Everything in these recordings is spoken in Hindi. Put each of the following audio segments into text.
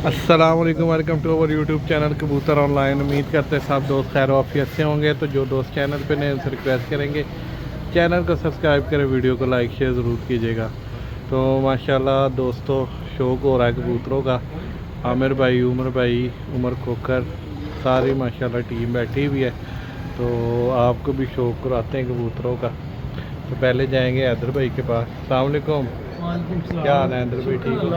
अस्सलाम वालेकुम, welcome to our YouTube channel Kabootar online. उम्मीद करते हैं सब दोस्त खैर वाफियत से होंगे। तो जो दोस्त चैनल पे नए उनसे रिक्वेस्ट करेंगे चैनल को सब्सक्राइब करें, वीडियो को लाइक शेयर ज़रूर कीजिएगा। तो माशाल्लाह दोस्तों, शौक़ हो रहा है कबूतरों का। आमिर भाई, उमर भाई, उमर खोकर, सारी माशाल्लाह टीम बैठी हुई है। तो आपको भी शौक़ कराते हैं कबूतरों का। तो पहले जाएंगे हैदर भाई के पास। अस्सलाम वालेकुम। क्या हाल है हैदर भाई? ठीक हो?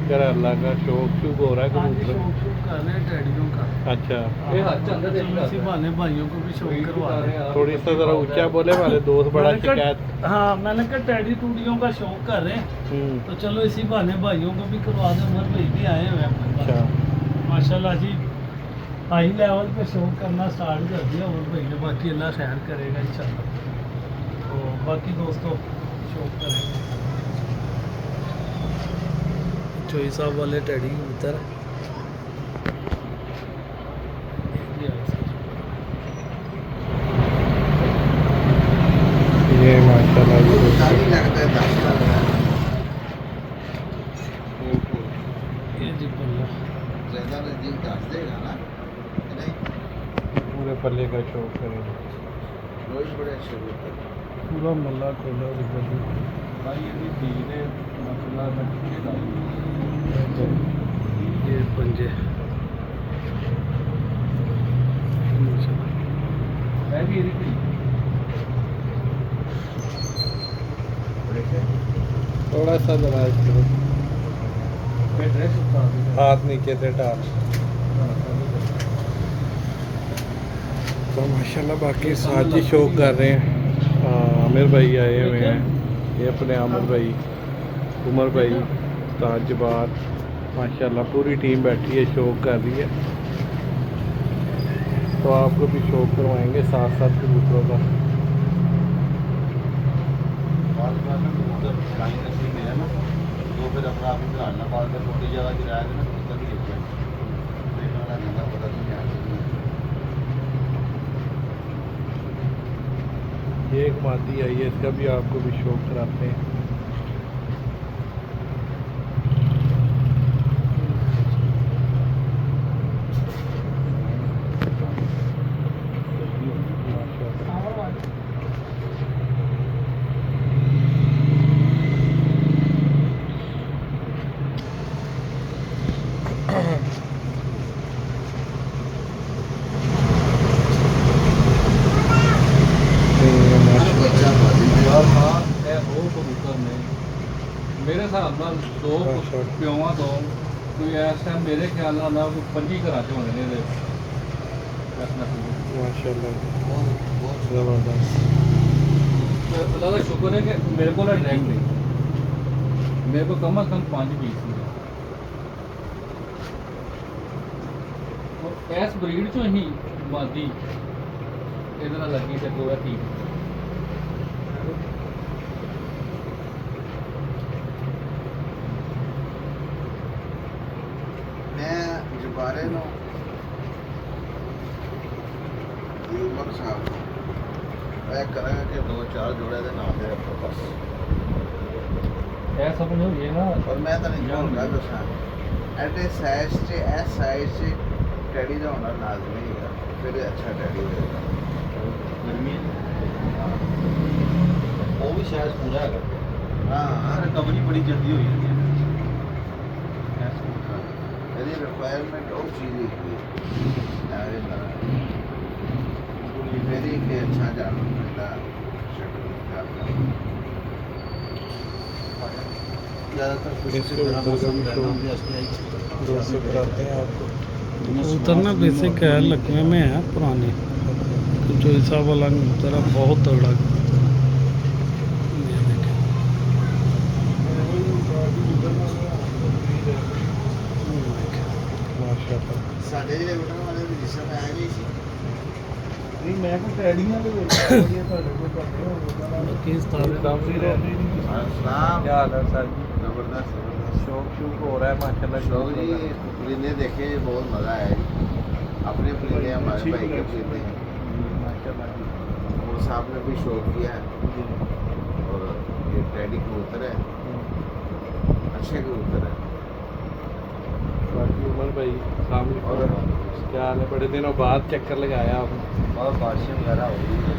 कर अल्लाह का शौक हो रहा है कबूतर। अच्छा, भाइयों को भी शौक करवा रहे। थोड़ी सा ज़रा ऊंचा बोले, हमारे दोस्त बड़ा शिकायत। हाँ, मैंने कहा टैडी टूडियों का शौक कर रहे हैं, तो चलो इसी बहाने भाइयों को भी करवा दें। उमर भाई भी आए हुए हैं। अच्छा, माशाल्लाह जी, हाई लेवल पे शौक करना स्टार्ट कर दिया उमर भाई ने। बाकी अल्लाह खैर करेगा इंशाल्लाह। तो बाकी दोस्तों शौक करेंगे। चोई साहब वाले टैडी कबूतर ये माशाल्लाह ये जी बल्ला पूरे पल्ले का शौक करेंगे। पूरा मल्ला खोला ये पंजे थोड़ा सा जरा इसको हाथ नीचे से डाल। तो माशाल्लाह बाकी साथ ही शौक कर रहे हैं। आमिर भाई आए हुए हैं, ये अपने आमिर भाई, उमर भाई, ताजबार, माशाल्लाह पूरी टीम बैठी है, शौक कर रही है। तो आपको भी शौक करवाएंगे साथ साथ कबूतरों का। तो फिर अपना आप घालना पाल कर छोटी जगह गिराया ना कभी पता ये एक मादी आई है, इसका भी आपको भी शौक कराते हैं। मेरे हिसाब नाल दो प्योवा तो कोई इस टाइम मेरे ख्याल नाल 25 घर च होने ने। माशाल्लाह ज़बरदस्त। अल्लाह का शुक्र है कि मेरे को डायरेक्ट नहीं, मेरे को कम अज कम 5 पीस ही और इस ब्रीड चो ही मादी ये लगी तो दो ठीक। बारे नो उमर साहब मैं करेंगे कि 2-4 जोड़े के नाम दे रखो बस। ऐसा समझो ये ना, और मैं तो नहीं कहूँगा दसा एटे साइज से एस साइज से टैडी का होना लाजमी है, फिर अच्छा टैडी होगा। गर्मी वो भी शायद पूरा है। हाँ, रिकवरी बड़ी जल्दी हो जाती है। यदि रिक्वायरमेंट और चीज़ें मेरी के अच्छा जाना मिलता उतरना बेसिक है, लकवे में है पुराने। तो चोई साहब वाला कबूतर बहुत तगड़ा। साढ़े जिले बटन वाले भी जिस समय आए नहीं नहीं, मैं को टैडियां तो क्या हाल है सर? जबरदस्त शौक हो रहा है माशाल्लाह। शौक जी, परिंदे देखे बहुत मज़ा आया जी। अपने परिंदे हमारे भाई के परिंदे हैं माशाल्लाह। और साहब ने भी शौक किया है। और ये टैडी कबूतर है, अच्छे कबूतर है। उमर भाई सामने और क्या हाल है? बड़े दिनों बाद चक्कर लगाया आपने। बहुत बारिशें वगैरह हो रही हैं।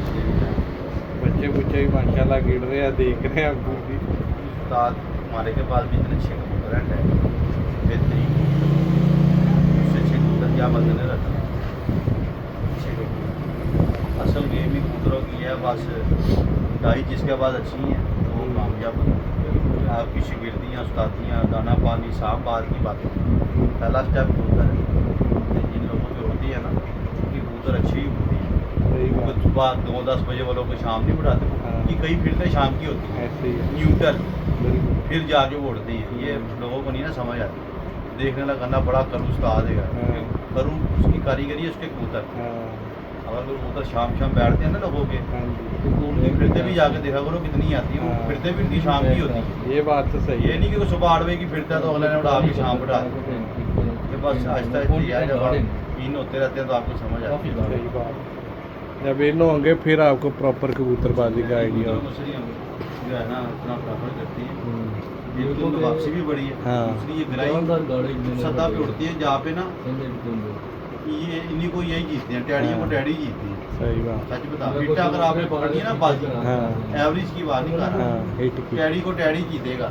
बच्चे बुच्चे भी माशाल्लाह गिर रहे हैं, देख रहे हैं अभी भी। उस्ताद हमारे के पास भी इतने अच्छे कबूतर हैं, बेहतरीन उससे अच्छे कबूतर क्या बंद नहीं रहता। अच्छे कबूतर असल गेम ही कबूतरों की है, बस डाई जिसके पास अच्छी हैं तो वो कामयाब होता है। आपकी शिगिर्दियाँ उस्तादियाँ दाना पानी साफ बात की बात है। पहला स्टेप कबूतर है, जिन लोगों की होती है ना उनकी कबूतर अच्छी ही होती है। सही वो बात, सुबह 9-10 बजे वालों को शाम नहीं उठाते, हाँ। कि कई फिरते शाम की होती है ऐसे ही है न्यूट्रल, बिल्कुल। फिर जाके वो उड़ती हैं। ये लोगों को नहीं ना समझ आती। देखने लगा करना बड़ा करूँ उस्ताद है, हाँ। करूँ उसकी कारीगरी है उसके कबूतर। हाँ अगर वो कबूतर शाम बैठते हैं ना लोगों के, हाँ जी, तो उनकी फिरते भी जाके देखा करो कितनी आती है। वो हाँ। फिरते भी उनकी शाम की होती है। ये बात तो सही ये है। नहीं कि वो सुबह 8 बजे की फिरता है तो अगले ने उड़ा के शाम बैठा दिया। ये बस आहिस्ता आहिस्ता ही है, जब आप इन होते रहते हैं तो आपको समझ आती है। सही बात। जब इन होंगे फिर आपको प्रॉपर कबूतरबाजी का आइडिया कबूतरों होगा। को सही हम जो है ना अपना प्रेफर करती हैं। हम्म, एक तो उनकी वापसी भी बड़ी है, हाँ। दूसरी ये ग्राई सतह पे उड़ती है जहाँ पे ना ये इन्हीं को यही जीतते हैं, टैडियों को हाँ। टैडी जीतते हैं। सही बात। सच बता हिट अगर आपने पकड़ी है ना बाजी, हाँ एवरेज की बात नहीं कर रहा, हाँ हिट की टैडी को टैडी जीतेगा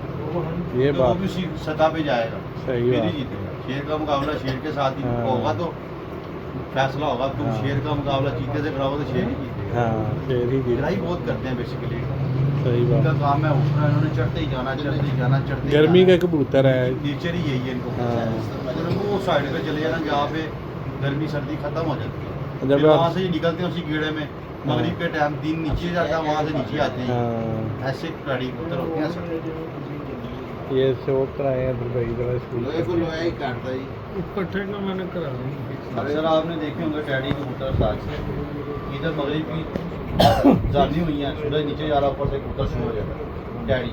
ये तो वो बात भी उसी सतह पे जाएगा, सही फिर ही बात। जीतेगा। शेर का मुकाबला शेर के साथ ही हाँ। होगा तो फैसला होगा। तुम हाँ। शेर का मुकाबला चीते से कराओगे तो शेर ही जीतेगा। हाँ शेर ही जीत। लड़ाई बहुत करते हैं बेसिकली, सही इनका बात। काम है उठना, इन्होंने चढ़ते ही जाना चढ़ते ही जाना चढ़ते ही गर्मी जाना। का कबूतर है। नेचर ही यही है इनको। हाँ। मतलब वो साइड पे चले जाना जहाँ पे गर्मी सर्दी खत्म हो जाती है, जब फिर आप- वहाँ से ये निकलते हैं उसी कीड़े में। मगरिब के टाइम दिन नीचे जाता है, वहाँ से नीचे आते हैं। हाँ ऐसे गाड़ी कबूतर होते हैं सब। ये शौक कराए हैं दुबई जरा स्कूल लोहे को लोहा ही काटता ही। पट्टे का मैंने करा अक्सर आपने देखे होंगे टैडी कबूतर साथ से इधर मगरिब की जानी हुई हैं, सूरज नीचे जा रहा, ऊपर से कबूतर शुरू हो जाता है। टैडी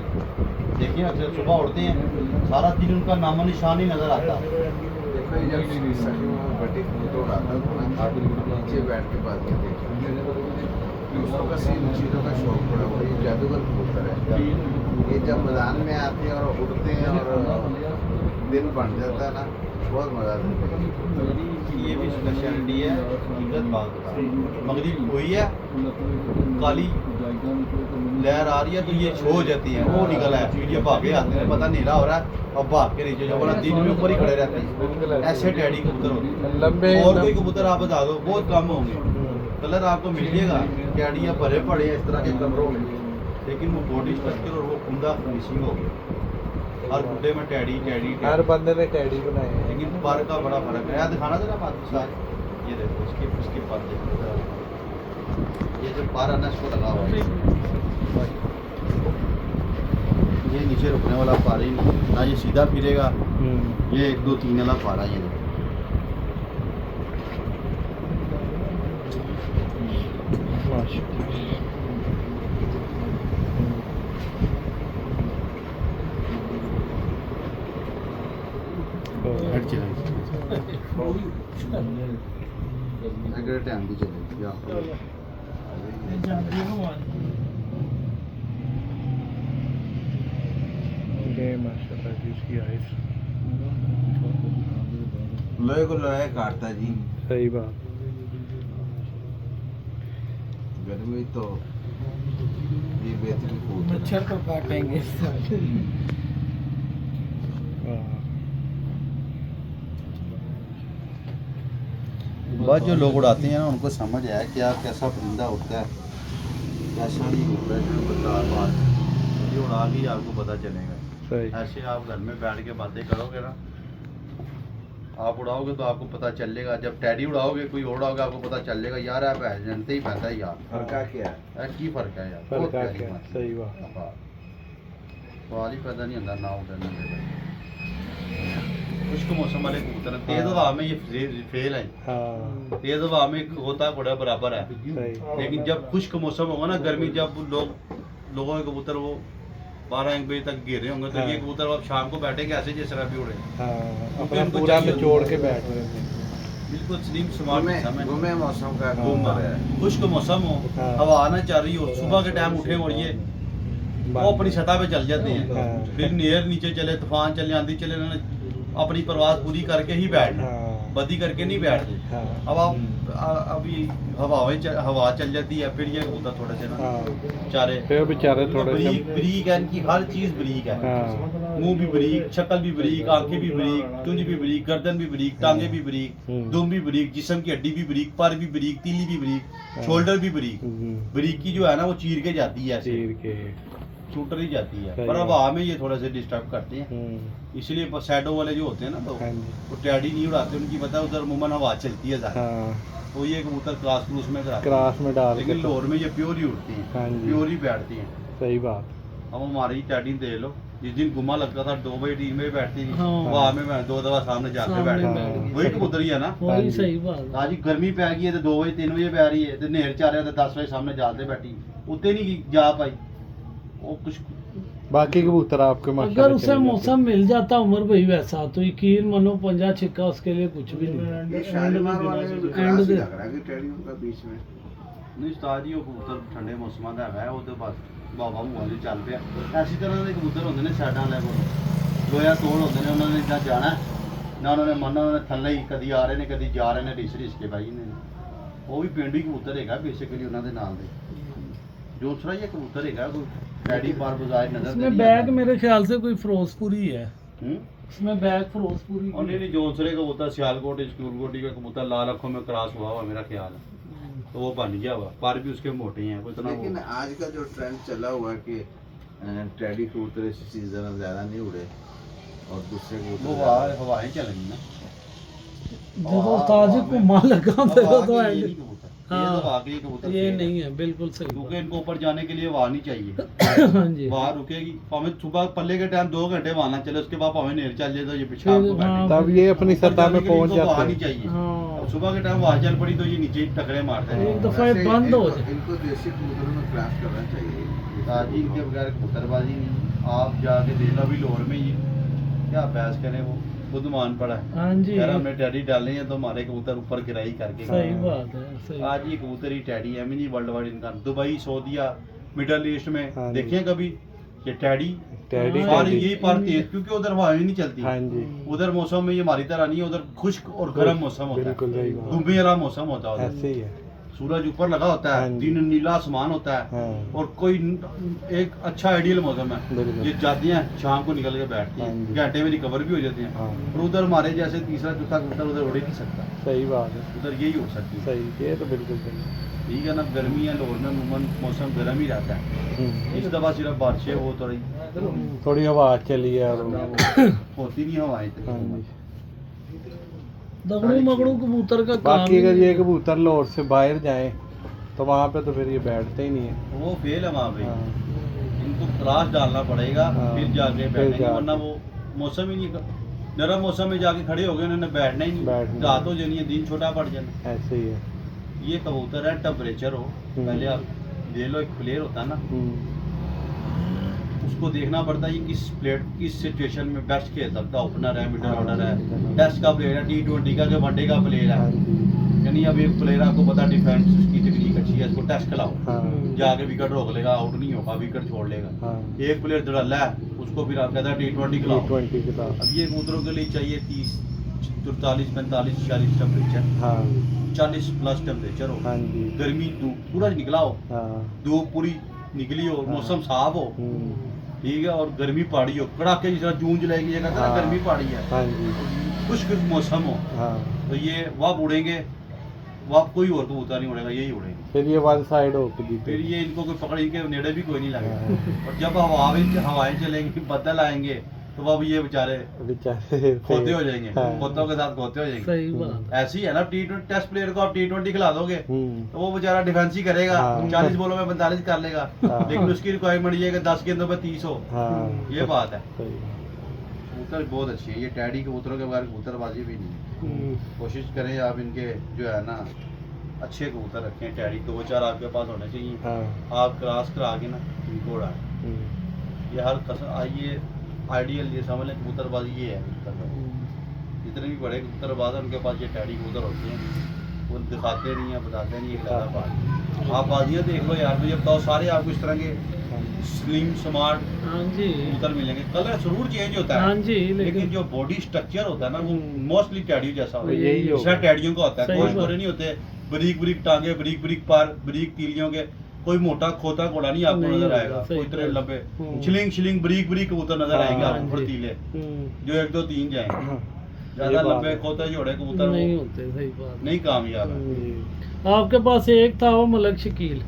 देखिए अक्सर सुबह उठते हैं, सारा दिन उनका नामो निशान ही नजर आता है। देखो ये जब सर्दियों में बड़े कबूतर उड़ाता है तो नीचे बैठ के बात करते हैं। दूसरों का सीन चीज़ों का शौक पड़ा हुआ, ये जादूगर कबूतर है। ये जब मैदान में आते हैं और उड़ते हैं और दिन बन जाता है ना, बहुत मज़ा आता है। ये भी स्पेशलिटी है, हकीकत बात बता। मगरिब हुई है, काली लहर आ रही है तो ये छो हो जाती है, वो निकल है, फिर ये भागे आते हैं, पता नीला हो रहा है और भाग के नीचे जो बोला दिन में ऊपर ही खड़े रहते हैं। ऐसे टैडी कबूतर होते हैं। लंबे और कोई कबूतर आप बता दो, बहुत कम होंगे। कलर आपको मिलिएगा, टैडियाँ भरे पड़े हैं इस तरह के कमरों में, लेकिन वो बॉडी स्ट्रक्चर और वो कुंदा फिनिशिंग हो गया। हर गुड्डे में टैडी टैडी हर टैडी। बंदे ने टैडी बनाए हैं। लेकिन पर का बड़ा फर्क है। यार दिखाना जरा बात साथ, ये देखो इसके पर देखो जरा। ये जो पर है ना इसको लगा हुआ है, ये नीचे रुकने वाला पार ही नहीं ना, ये सीधा फिरेगा। ये 1 2 3 वाला पारा ये देखो। हट चलेगी अगले टाइम भी चलेगी जाओ। ये माशाल्लाह जी इसकी आइस लोहे को लोहे काटता जी। सही बात। गर्मी तो ये बेहतरीन फूल है। मच्छर को काटेंगे बस जो लोग उड़ाते हैं ना उनको समझ आया क्या कैसा परिंदा उड़ता है, कैसा नहीं उड़ता है। बता बात ये उड़ा के ही आपको पता चलेगा। सही। ऐसे आप घर में बैठ के बातें करोगे ना, आप उड़ाओगे तो आपको पता चलेगा। जब टैडी उड़ाओगे कोई और उड़ाओगे आपको पता चलेगा यार आप जानते ही पैदा है यार। फर्क क्या है? की फर्क है यार? फर्क बहुत क्या प्यारी है? बात है। सही बात। हाँ। सवाल ही पैदा नहीं होता ना उड़ने में। खुश्क मौसम वाले कबूतर हैं, तेज हवा में ये फेल है। हाँ तेज हवा में होता है बड़ा बराबर है, सही। लेकिन जब खुश्क मौसम होगा ना, गर्मी जब लोगों के कबूतर वो 12-1 बजे तक गिर रहे होंगे तो हाँ। ये कबूतर अब शाम को बैठे कैसे जैसे भी उड़े। हाँ क्योंकि अपना उनको पूरा चाहिए निचोड़ के बैठ रहे हैं। बिल्कुल स्लिम स्मार्ट मौसम है। घूमे मौसम का घूम घूम रहा है। खुश्क मौसम हो, हाँ। हवा ना चल रही हो, सुबह के टाइम उठे और ये वो अपनी सतह पे चल जाते हैं। हाँ। फिर नेर नीचे चले, तूफान चले, आंधी चले, अपनी परवाज पूरी करके ही बैठ जाए, हाँ बदी करके नहीं बैठ जाए। हाँ अब आप अभी हवा चल जाती है, फिर ये कबूतर थोड़े से ना हाँ बेचारे फिर बेचारे थोड़े बरीक से बरीक है, इनकी हर चीज बरीक है। हाँ मुंह भी बरीक, शक्ल भी बरीक, आंखें भी बरीक, चुंज भी बरीक, गर्दन भी बरीक, टांगे भी बरीक, दुम भी बरीक, जिस्म की हड्डी भी बरीक, पर भी बरीक, तीली भी बरीक, शोल्डर भी बरीक। बरीक की जो है ना वो चीर के जाती है, ऐसे चीर के छूट ही जाती है। सही पर अब है। हवा में ये थोड़ा से डिस्टर्ब करते हैं, इसलिए सैडो वाले जो होते हैं ना तो हाँ जी वो टैडी नहीं उड़ाते, उनकी पता है उधर अमूमन हवा चलती है ज़्यादा, हाँ तो ये कबूतर क्रॉस क्रूस में कराते हैं। क्रास में डाल लेकिन के लाहौर में ये प्योर ही उड़ती हैं, हाँ जी। प्योर ही बैठती हैं। सही बात अब हमारी टैडी दे लो, जिस दिन गुम्मा लगता था 2 बजे 3 बजे बैठती थी, हाँ। वहाँ में मैं 2 दफा सामने जाके सामने बैठ बैठ गई। गई। वही कबूतर ही है ना। हाँ वही जी। सही बात है। आज गर्मी पै गई है तो 2 बजे 3 बजे पै रही है, तो नेहर चा रहा तो 10 बजे सामने जाते बैठी, उतने नहीं जा पाई वो कुछ। बाकी कबूतर आपके अगर माशाल्लाह उसे चले जाते मौसम मिल जाता उमर भाई वैसा तो यकीन मानो 50 छिक्का उसके लिए कुछ भी नहीं। ये शालीमार वाले में भी एंड क्लास ही दे- लग रहा है कि टेडी उनका बीच में नहीं उस्ताद जी वो कबूतर ठंडे मौसम का है वो तो बस बाबा मुआली चल पे ऐसी तरह के कबूतर होंगे ने साइडां ले कोल लोया तोड़ होंगे ने, उन्होंने ना जाना ना उन्होंने मरना, उन्होंने थल्ले ही कदी आ रहे ने कदी जा रहे ने, डिस के भाई ने वो भी पिंड ही कबूतर है बेसिकली उन्होंने नाल दे जो दूसरा ये कबूतर है कोई टैडी पर बजाय नजर उसमें बैग मेरे ख्याल से कोई फिरोजपुरी है, हम्म उसमें बैग फिरोजपुरी और नहीं जोसरे कबूतर सियालकोट स्कूलकोटी का कबूतर लाल अखों में क्रॉस हुआ हुआ मेरा ख्याल है, तो वो बन गया हुआ, पर भी उसके मोटे हैं कोई इतना लेकिन आज का जो ट्रेंड चला हुआ है कि टेडी कबूतर इस सीजन में ज़्यादा नहीं उड़े और दूसरे वो कबूतर हवाएं चलेंगी ना। जो ताज घुमा लगा फिर हवा तो के लिए एंड नहीं कबूतर, ये तो वाकई कबूतर ये फेल है। नहीं है बिल्कुल सही क्योंकि इनको ऊपर जाने के लिए वहाँ नहीं चाहिए, हाँ जी वहाँ रुकेगी भावें सुबह पल्ले के टाइम 2 घंटे वहाँ ना चले, उसके बाद भावें नेर चल जाए तो ये पीछे आपको हाँ। बैठे तब ये अपनी सतह में पहुंच वहाँ जाते नहीं हैं। चाहिए। हाँ अब सुबह के टाइम वहाँ चल पड़ी तो ये नीचे ही टकरे मारते एक हैं। दफा ये बंद हो जाए। इनको देसी कबूतरों में क्लास करना चाहिए। ताजी इनके बगैर कबूतरबाजी नहीं, आप जाके देख लो अभी लाहौर में ही क्या बहस करें, वो खुद मान पड़ा है हाँ जी यार हमने टैडी डाले हैं तो हमारे कबूतर ऊपर गिराई करके सही बात है सही आज ये कबूतर ही टैडी है, नहीं वर्ल्ड वाइड इनका दुबई सऊदीया मिडल ईस्ट में हाँ जी। देखें कभी ये टैडी टैडी हाँ, और टैडी। यही पर तेज क्योंकि उधर हवा ही नहीं चलती, हाँ जी उधर मौसम में ये हमारी तरह नहीं है, उधर खुश्क और गर्म मौसम होता बिल्कुल है, सही बात। दुबई वाला मौसम होता है उधर, ऐसे ही है सूरज ऊपर लगा होता हाँ है, जी। दिन नीला आसमान होता है हाँ और कोई एक अच्छा आइडियल मौसम है। बिल्कुल ये जाती हैं शाम को निकल के बैठती हाँ हैं, जी। घंटे में रिकवर भी हो जाती हैं, हाँ और उधर हमारे जैसे तीसरा चौथा कबूतर उधर उड़ ही नहीं सकता, सही बात है उधर यही हो सकती है। सही ये तो बिल्कुल सही है। ठीक है ना, गर्मी है लाहौर में अमूमन मौसम गर्म ही रहता है, इस दफा सिर्फ बारिशें वो थोड़ी थोड़ी हवा चली है और होती नहीं हवाएं इतनी। हाँ जी दगड़ू मगड़ू कबूतर का काम बाकी ही अगर ये नहीं। कबूतर लाहौर से बाहर जाएं तो वहाँ पे तो फिर ये बैठते ही नहीं है वो फेल है वहाँ पे, हाँ इनको क्लास डालना पड़ेगा हाँ, फिर जाके फिर बैठेंगे, जाके। वरना वो मौसम ही नहीं, नरम मौसम में जाके खड़े हो गए उन्होंने बैठना ही नहीं, बैठना। रात हो जानी है दिन छोटा पड़ जाना। ऐसे ही है ये कबूतर है टेम्परेचर हो, पहले आप ले लो, एक प्लेयर होता है ना उसको देखना पड़ता है ये किस प्लेयर किस सिचुएशन में बेस्ट खेल सकता है, ओपनर है मिडल ऑर्डर है, टेस्ट का प्लेयर है, T20 का वनडे का प्लेयर हाँ है, जी यानी अब एक प्लेयर आपको पता डिफेंस की तकनीक अच्छी है, इसको टेस्ट खिलाओ, हाँ जाके विकेट रोक लेगा, आउट नहीं होगा, विकेट छोड़ लेगा। हाँ एक प्लेयर धड़ल्ला है उसको फिर आप कहता है T20 खिलाओ। T20 के साथ अब ये कबूतरों के लिए चाहिए 30 43 45 46 टेम्परेचर, हाँ 40 प्लस टेम्परेचर हो, हाँ जी गर्मी धूप सूरज निकला हो, हाँ धूप पूरी निकली हो, हाँ। मौसम साफ हो, ठीक है, और गर्मी पहाड़ी हो, कड़ाके जिस तरह जून जुलाई की जगह कहता है हाँ। गर्मी पहाड़ी है, हाँ जी खुश्क मौसम हो, हाँ तो ये वहाँ उड़ेंगे, वहाँ कोई और कबूतर नहीं उड़ेगा, यही उड़ेंगे। फिर ये वन साइड होके फिर जीते ये इनको कोई पकड़ के नेड़े भी कोई नहीं लगेगा, हाँ। और जब हवाएं चलेंगी, बदल आएंगे, तो अब ये बेचारे बेचारे खोते हो जाएंगे, हाँ। खोतों के साथ खोते हो जाएंगे। सही बात ऐसी है ना, T20 टेस्ट प्लेयर को आप T20 खिला दोगे हम्म, तो वो बेचारा डिफेंस ही करेगा, हाँ। 40 बॉलों में 45 कर लेगा, हाँ। लेकिन उसकी रिक्वायरमेंट ये है कि 10 गेंदों पे 30 हो, हाँ ये बात है। सही कबूतर बहुत अच्छी है, ये टैडी कबूतरों के बगैर कबूतरबाजी भी नहीं है। हम्म, कोशिश करें आप इनके जो है ना अच्छे कबूतर रखें, टैडी 2-4 आपके पास होने चाहिए, हाँ आप क्रॉस करा के ना इनको उड़ाएं। हम्म, ये हर कसम आइए आइडियल ये समझ लें कबूतरबाजी ये है कबूतरबाजी। जितने भी बड़े कबूतरबाज हैं उनके पास ये टैडी कबूतर होते हैं, वो दिखाते नहीं हैं, बताते नहीं है ज़्यादा बात। आप बाजियाँ देख लो यार, मुझे बताओ सारे आपको इस तरह के स्लिम स्मार्ट हाँ जी कबूतर मिलेंगे। कलर जरूर चेंज होता है हाँ जी लेकिन जो बॉडी स्ट्रक्चर होता है ना वो मोस्टली टैडी जैसा होता है। यही होगा। दूसरा टैडियों का होता है, सही गोरे बात। गोरे नहीं होते, बारीक बारीक टांगे, बारीक बारीक पार, बारीक तीलियों के, कोई मोटा खोता घोड़ा नहीं आपको नहीं नजर होगा, आएगा, सही कोई इतने बात। लंबे छिलिंग छिलिंग बारीक बारीक कबूतर नजर हाँ, आएंगे हाँ आपको, जी। फुर्तीले हम्म, जो 1 2 3 जाएंगे। ज्यादा ये बात लंबे है। खोते जोड़े कबूतर नहीं वो होते, सही बात। नहीं कामयाब है। हम्म। आपके पास एक था वो मलक शकील,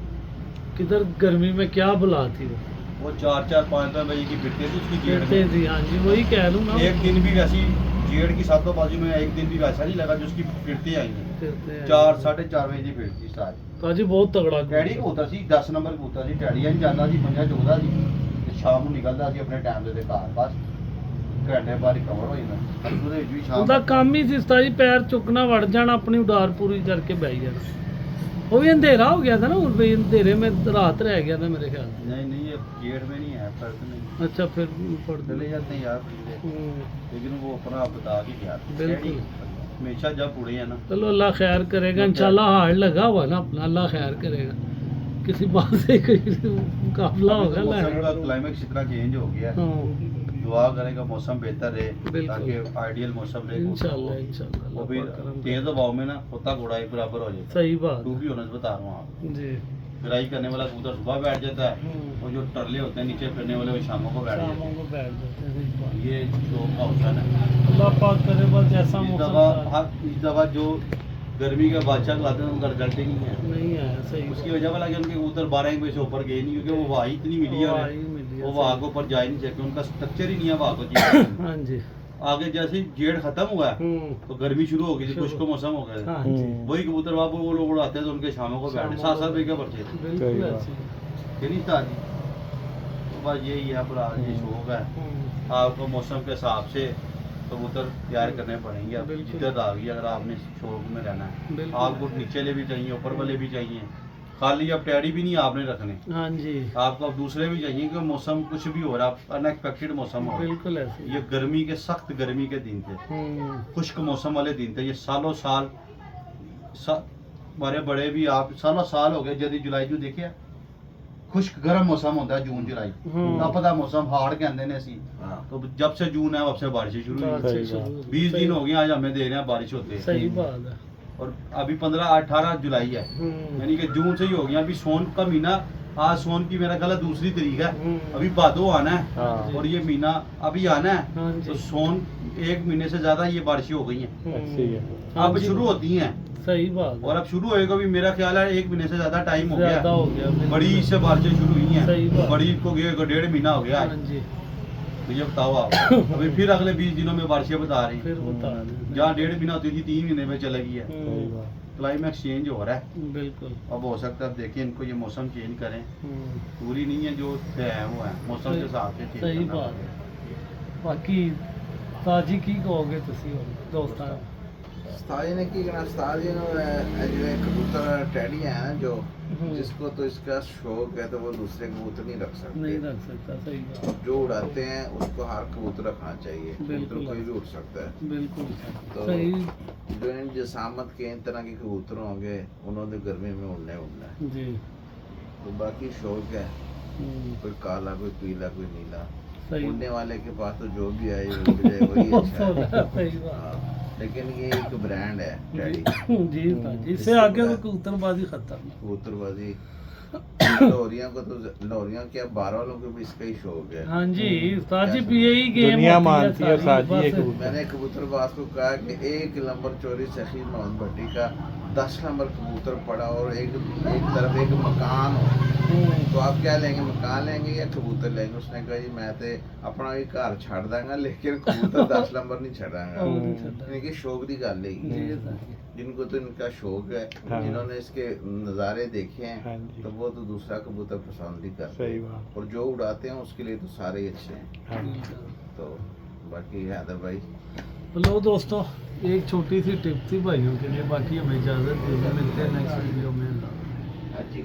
किधर गर्मी में क्या बुला थी वो 4-4 5 बजे की फिरते थी उसकी जेड़ कहते में। थी। हाँ जी वही कह लूँ ना, एक दिन भी वैसी जेड़ की सातों बाजू में एक दिन भी वैसा नहीं लगा जो उसकी फिरती आई है। कहते हैं 4-4:30 बजे की फिरती सारी। काजी बहुत तगड़ा डैडी कबूतर ਸੀ 10 ਨੰਬਰ ਕਬੂतर ਸੀ ਡੈਡੀ ਨਹੀਂ ਜਾਂਦਾ ਸੀ 50-14 ਸੀ ਤੇ ਸ਼ਾਮ ਨੂੰ ਨਿਕਲਦਾ ਸੀ ਆਪਣੇ ਟਾਈਮ ਦੇ ਘਰ ਬਸ ਘੰਟੇ ਬਾਅਦ ਕਵਰ ਹੋ ਜਾਂਦਾ ਉਹਦੇ ਵਿੱਚ ਵੀ ਸ਼ਾਮ ਉਹਦਾ ਕੰਮ ਹੀ ਸੀ ਉਸਤਾਦ ਜੀ, ਪੈਰ ਚੁੱਕਣਾ ਵੜ ਜਾਣਾ, ਆਪਣੀ ਉਡਾਰ ਪੂਰੀ ਕਰਕੇ ਬਹਿ ਜਾਣਾ। वो भी अंधेरा हो गया था ना, और भी अंधेरे में रात रह गया था मेरे ख्याल से। नहीं ये जेड़ में नहीं है, फर्क नहीं। अच्छा फिर पढ़ चले जाते हैं यार लेकिन वो अपना आप बता के गया था। बिल्कुल। डैडी हमेशा जब उड़े हैं ना चलो अल्लाह खैर करेगा इंशाल्लाह, हार्ड लगा हुआ ना अपना, अल्लाह खैर करेगा, किसी बात से कोई मुकाबला अभी होगा तो मौसम का ना। क्लाइमेक्स इतना चेंज हो गया है, हाँ दुआ करेगा मौसम बेहतर रहे बिल्कुल। ताकि आइडियल मौसम रहे। इंशाल्लाह इंशाल्लाह वो अल्लाह भी पाक करम करे। तेज हवाओं में ना खोता घोड़ा एक बराबर हो जाता सही है। बात टू भी होना से बता रहा हूँ आप, जी। गिराई करने वाला कबूतर सुबह बैठ जाता है और जो टरले होते हैं नीचे फिरने वाले वो शामों को बैठ जाते शामों को बैठ जाते हैं, सही बात। हैं। ये शौक का ऑप्शन है। अल्लाह पाक करे बस जैसा इस मौसम दफा था। इस दफा जो गर्मी का बादशाह लाते हैं उनका रिजल्ट ही नहीं है। नहीं आया, सही उसकी वजह वाला कि उनके कबूतर 12 बजे से ऊपर गए नहीं क्योंकि वो हवा ही इतनी मिली है हवा ही उन्हें। मिली है, वो हवा सही। के ऊपर जा ही नहीं सके, उनका स्ट्रक्चर ही नहीं है हवा को जीने। हाँ जी आगे जैसे ही जेड़ खत्म हुआ है तो गर्मी शुरू हो गई थी, शुरू। खुश्क मौसम हो गया था। हाँ जी वही कबूतर वापस वो लोग उड़ाते हैं तो उनके शामों को बैठे शामों 7-7 को रुपए के पर्चे थे। बिल्कुल सही बात। ऐसे। ये नहीं था जी। तो बस यही है बड़ा ये शौक है। आपको मौसम के हिसाब से कबूतर तैयार करने पड़ेंगे। अब बिल्कुल। जिद्दत आ गई अगर आपने शौक में रहना है। बिल्कुल। आपको नीचे वाले भी चाहिए, ऊपर वाले भी चाहिए, खाली अब टैडी भी नहीं आपने रखने, हाँ जी आपको अब दूसरे भी चाहिए कि मौसम कुछ भी हो रहा है, अनएक्सपेक्टेड मौसम हो रहा है। बिल्कुल ऐसे। ये गर्मी के सख्त गर्मी के दिन थे, खुश्क मौसम वाले दिन थे। ये सालों साल हमारे बड़े भी आप सालों साल हो गए जल्दी जुलाई जो देखिए खुश्क गर्म मौसम होता है जून जुलाई तपदा मौसम हाड़ कहते हैं ਅਸੀਂ। हाँ तो जब से जून है अब से बारिशें शुरू हुई। बात से सही शुरू। 20 सही- दिन हो गए आज हमें दे रहे हैं बारिश होते हैं। सही बात है। और अभी 15-18 जुलाई है, यानी कि जून से ही हो गया। अभी सोन का महीना, आज सोन की मेरा ख्याल है 2 तारीख है, अभी भादो आना है हाँ और ये महीना अभी आना है। हाँ तो जी सोन 1 महीने से ज्यादा ये बारिशें हो गई हैं, ऐसे ही है। हाँ अब जी, शुरू होती हैं सही बात और अब शुरू होएगा भी मेरा ख्याल है 1 महीने से ज्यादा टाइम हो ज्यादा गया। हो गया बिल्कुल। बड़ी से बारिशें शुरू हुई सही बात। हैं, बड़ी को गए 1.5 महीना हो गया हाँ है। जी तो ये बताओ आप अभी फिर अगले 20 दिनों में बारिशें बता रही फिर हैं, बता दें। जहाँ 1.5 महीना होती थी 3 महीने में चलेगी है। सही बात। क्लाइमेक्स चेंज हो रहा है, बिल्कुल अब हो सकता है देखिए इनको ये मौसम चेंज करें, हम्म, पूरी नहीं है जो है वो है मौसम के हिसाब से change सही करना बात पड़ेगा। बाकी ताजी की कहोगे ਤੁਸੀਂ ਹੁਣ ਦੋਸਤਾਂ उस्ताद जी ने की करना, उस्ताद जी ने जो कबूतर टैडी है ना जो जिसको तो इसका शौक है तो वो दूसरे कबूतर नहीं रख सकते। नहीं रख सकता, सही बात जो उड़ाते हैं उसको हर कबूतर रखना चाहिए, कबूतर बिल्कुल। कोई भी उड़ सकता है। बिल्कुल तो सही जो इन जसामत के इन तरह के कबूतर होंगे उन्होंने गर्मी में उड़ना है। जी तो बाकी शौक है, कोई काला कोई पीला कोई नीला, सही उड़ने वाले के पास तो जो भी आए वो उड़ जाए वही अच्छा है। सही बात हाँ, लेकिन ये एक ब्रांड है टैडी जी जी इससे आगे वो कबूतरबाजी खत्म। कबूतरबाजी। लाहौरियों को तो लाहौरियों क्या 12 वालों को भी इसका ही शौक है। हाँ जी उस्ताद जी भी यही गेम दुनिया होती मानती है सारी, उस्ताद जी ये बस। कबूतर। मैंने कबूतरबाज को कहा कि 1 नंबर चोरी सखी मोहम्मद भट्टी का 10 नंबर कबूतर पड़ा और एक तरफ एक मकान हो तो आप क्या लेंगे, मकान लेंगे या कबूतर लेंगे? उसने कहा जी मैं तो अपना भी घर छड़ दांगा लेकिन कबूतर 10 नंबर नहीं छड़ांगा। और नहीं छड्डा। इनकी शौक की गल है जी उस्ताद जी। जिनको तो इनका शौक है, हाँ। जिन्होंने इसके नज़ारे देखे हैं हाँ जी। तो वो तो दूसरा कबूतर पसंद ही करते सही हैं बात। और जो उड़ाते हैं उसके लिए तो सारे ही अच्छे हैं। हाँ। तो बाकी हैदर भाई तो लो दोस्तों एक छोटी सी टिप थी भाइयों के लिए, बाकी हमें इजाज़त दीजिए, मिलते हैं नेक्स्ट वीडियो में। अच्छी